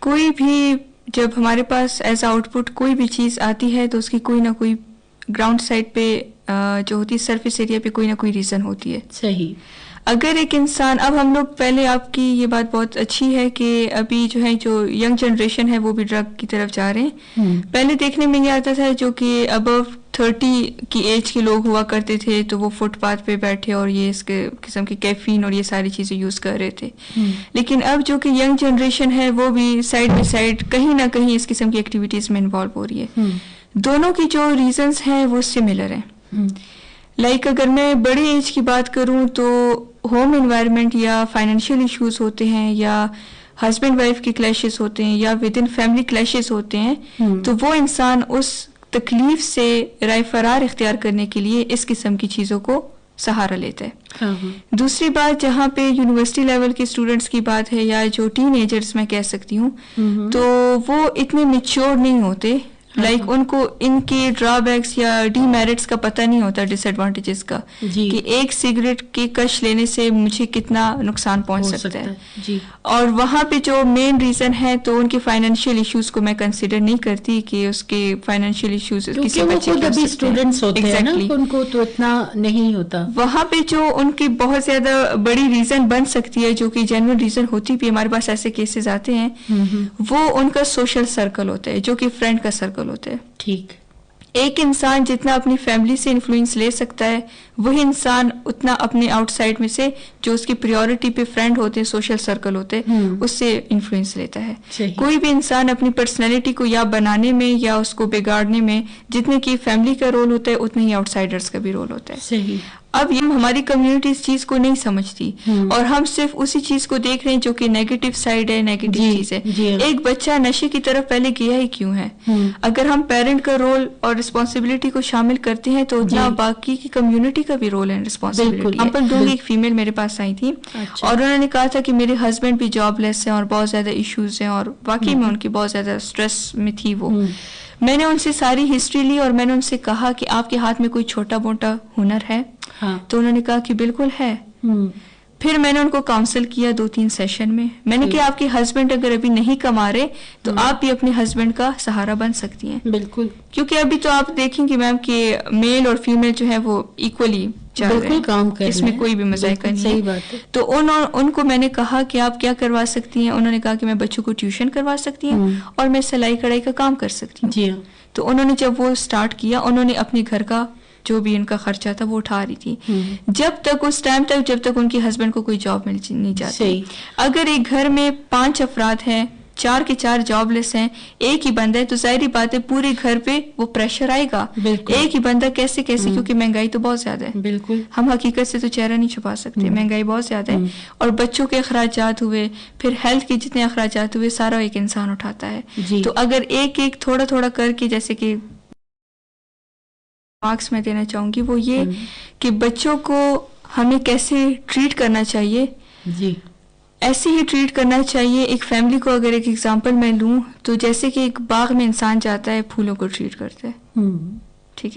کوئی بھی جب ہمارے پاس ایز آؤٹ پٹ کوئی بھی چیز آتی ہے تو اس کی کوئی نہ کوئی گراؤنڈ سائڈ پہ جو ہوتی ہے سرفیس ایریا پہ کوئی نہ کوئی ریزن ہوتی ہے. صحیح. اگر ایک انسان, اب ہم لوگ پہلے, آپ کی یہ بات بہت اچھی ہے کہ ابھی جو ہے جو ینگ جنریشن ہے وہ بھی ڈرگ کی طرف جا رہے ہیں. پہلے دیکھنے میں یہ آتا تھا جو کہ ابو 30 کی ایج کے لوگ ہوا کرتے تھے تو وہ فٹ پاتھ پہ بیٹھے اور یہ اس کے قسم کی کیفین اور یہ ساری چیزیں یوز کر رہے تھے. لیکن اب جو کہ ینگ جنریشن ہے وہ بھی سائڈ بائی سائڈ کہیں نہ کہیں اس قسم کی ایکٹیویٹیز میں انوالو ہو رہی ہے. دونوں کی جو ریزنز ہیں وہ سملر ہیں. لائک اگر میں بڑے ایج کی بات کروں تو ہوم انوائرمنٹ یا فائنینشیل ایشوز ہوتے ہیں یا ہسبینڈ وائف کے کلیشز ہوتے ہیں یا ود ان فیملی کلیشز ہوتے ہیں, تو وہ انسان اس تکلیف سے رائے فرار اختیار کرنے کے لیے اس قسم کی چیزوں کو سہارا لیتا ہے. دوسری بات, جہاں پہ یونیورسٹی لیول کے اسٹوڈنٹس کی بات ہے یا جو ٹین ایجرز میں کہہ سکتی ہوں, تو وہ اتنے میچور نہیں ہوتے. لائک ان کو ان کے ڈرا بیکس یا ڈی میرٹس کا پتہ نہیں ہوتا, ڈس ایڈوانٹیجز کا, کہ ایک سگریٹ کی کش لینے سے مجھے کتنا نقصان پہنچ سکتا ہے. اور وہاں پہ جو مین ریزن ہے تو ان کے فائنینشیل ایشوز کو میں کنسیڈر نہیں کرتی کہ اس کے فائنینشیل ایشوز کسی بچے کے ابھی اسٹوڈنٹس ہوتے ہیں نا, ان کو تو اتنا نہیں ہوتا. وہاں پہ جو ان کی بہت زیادہ بڑی ریزن بن سکتی ہے جو کہ جینوئن ریزن ہوتی بھی, ہمارے پاس ایسے کیسز آتے ہیں, وہ ان کا سوشل سرکل ہوتا ہے جو کہ فرینڈ کا سرکل ہوتا ہے. ٹھیک. ایک انسان جتنا اپنی فیملی سے انفلوئنس لے سکتا ہے وہی انسان اتنا اپنے آؤٹ سائڈ میں سے جو اس کی پریورٹی پہ فرینڈ ہوتے ہیں, سوشل سرکل ہوتے ہیں, اس سے انفلوئنس لیتا ہے. کوئی بھی انسان اپنی پرسنالٹی کو یا بنانے میں یا اس کو بگاڑنے میں جتنے کی فیملی کا رول ہوتا ہے اتنے ہی آؤٹ سائڈرز کا بھی رول ہوتا ہے. صحیح. اب یہ ہماری کمیونٹی اس چیز کو نہیں سمجھتی اور ہم صرف اسی چیز کو دیکھ رہے ہیں جو کہ نیگیٹو سائڈ ہے, نیگیٹو چیز ہے. ایک بچہ نشے کی طرف پہلے گیا ہی کیوں ہے؟ اگر ہم پیرنٹ کا رول اور رسپانسبلٹی کو شامل کرتے ہیں تو اتنا باقی کی کمیونٹی کا بھی رول ہے رسپانسبلٹی. ایگزامپل دوں گی, ایک فیمیل میرے پاس آئی تھی اور انہوں نے کہا تھا کہ میرے ہسبینڈ بھی جاب لیس ہیں اور بہت زیادہ ایشوز ہیں اور واقعی میں ان کی بہت زیادہ اسٹریس میں تھی وہ. میں نے ان سے ساری ہسٹری لی اور میں نے ان سے کہا کہ آپ کے ہاتھ میں کوئی چھوٹا موٹا ہنر ہے؟ تو انہوں نے کہا کہ بالکل ہے. پھر میں نے ان کو کاؤنسل کیا 2-3 سیشن میں. میں نے کہا آپ کے ہسبینڈ اگر ابھی نہیں کما رہے تو آپ بھی اپنے ہسبینڈ کا سہارا بن سکتی ہیں. بالکل. کیونکہ ابھی تو آپ دیکھیں گے میم کہ میل اور فیمیل جو ہے وہ ایکولی بالکل کام کر رہے ہیں, اس میں کوئی بھی مذائقہ نہیں. صحیح بات ہے. تو ان کو میں نے کہا کہ آپ کیا کروا سکتی ہیں؟ انہوں نے کہا کہ میں بچوں کو ٹیوشن کروا سکتی ہوں اور میں سلائی کڑھائی کا کام کر سکتی ہوں. جی. تو انہوں نے جب وہ اسٹارٹ کیا, انہوں نے اپنے گھر کا جو بھی ان کا خرچہ تھا وہ اٹھا رہی تھی جب تک اس ٹائم تک جب تک ان کے ہسبینڈ کو کوئی جاب مل نہیں جاتی. اگر ایک گھر میں 5 افراد ہیں, 4 کے 4 جاب لیس ہیں, ایک ہی بندہ ہے, تو ظاہری بات ہے پورے گھر پہ وہ پریشر آئے گا. ایک ہی بندہ کیسے کیونکہ مہنگائی تو بہت زیادہ ہے. بالکل. ہم حقیقت سے تو چہرہ نہیں چھپا سکتے, مہنگائی بہت زیادہ ہے. اور بچوں کے اخراجات ہوئے, پھر ہیلتھ کے جتنے اخراجات ہوئے, سارا ایک انسان اٹھاتا ہے. تو اگر ایک ایک تھوڑا تھوڑا کر کے, جیسے کہ مارکس میں دینا چاہوں گی وہ یہ کہ بچوں کو ہمیں کیسے ٹریٹ کرنا چاہیے, ایسے ہی ٹریٹ کرنا چاہیے. ایک فیملی کو اگر ایک ایگزامپل میں لوں تو جیسے کہ ایک باغ میں انسان جاتا ہے, پھولوں کو ٹریٹ کرتا ہے,